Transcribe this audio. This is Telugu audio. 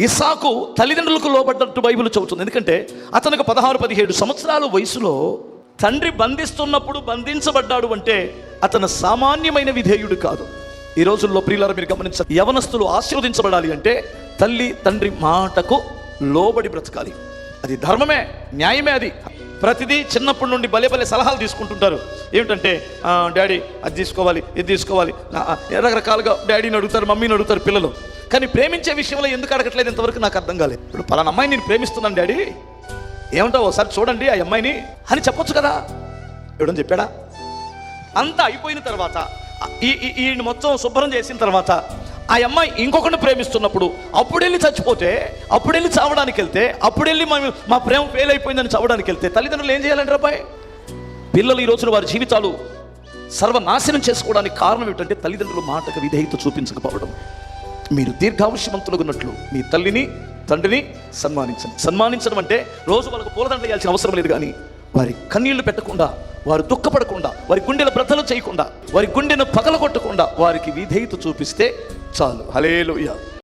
ఇస్సాకు తల్లిదండ్రులకు లోబడ్డట్టు బైబిల్ చెబుతుంది. ఎందుకంటే అతనికి 16-17 సంవత్సరాల వయసులో తండ్రి బంధిస్తున్నప్పుడు బంధించబడ్డాడు అంటే అతను సామాన్యమైన విధేయుడు కాదు. ఈ రోజుల్లో ప్రియులారా మీరు గమనించాలి, యవనస్తులు ఆశీర్వదించబడాలి అంటే తల్లి తండ్రి మాటకు లోబడి బ్రతకాలి. అది ధర్మమే, న్యాయమే. అది ప్రతిదీ చిన్నప్పటి నుండి భలే సలహాలు తీసుకుంటుంటారు. ఏమిటంటే డాడీ అది తీసుకోవాలి, ఇది తీసుకోవాలి, రకరకాలుగా డాడీని అడుగుతారు, మమ్మీని అడుగుతారు పిల్లలు. కానీ ప్రేమించే విషయంలో ఎందుకు అడగట్లేదు ఇంతవరకు నాకు అర్థం కాలేదు. ఇప్పుడు పలానా అమ్మాయిని నేను ప్రేమిస్తున్నాను డాడీ, ఏమంటావు ఒకసారి చూడండి ఆ అమ్మాయిని అని చెప్పొచ్చు కదా. ఎవడని చెప్పాడా? అంతా అయిపోయిన తర్వాత ఈ మొత్తం శుభ్రం చేసిన తర్వాత ఆ అమ్మాయి ఇంకొకరిని ప్రేమిస్తున్నప్పుడు అప్పుడెళ్ళి చచ్చిపోతే, అప్పుడెళ్ళి చావడానికి వెళ్తే, అప్పుడెళ్ళి మా ప్రేమ ఫెయిల్ అయిపోయిందని చావడానికి వెళ్తే తల్లిదండ్రులు ఏం చేయాలంటే అబ్బాయి? పిల్లలు ఈ రోజున వారి జీవితాలు సర్వనాశనం చేసుకోవడానికి కారణం ఏమిటంటే తల్లిదండ్రుల మాటకు విధేయత చూపించకపోవడం. మీరు దీర్ఘాయుష్యవంతులుగా ఉన్నట్లు మీ తల్లిని తండ్రిని సన్మానించండి. సన్మానించడం అంటే రోజు వాళ్ళకు పూలదండలు వేయాల్సిన అవసరం లేదు, కానీ వారి కన్నీళ్లు పెట్టకుండా, వారు దుఃఖపడకుండా, వారి గుండెల బ్రతలు చేయకుండా, వారి గుండెను పగలగొట్టకుండా వారికి విధేయత చూపిస్తే చాలు. హల్లెలూయా.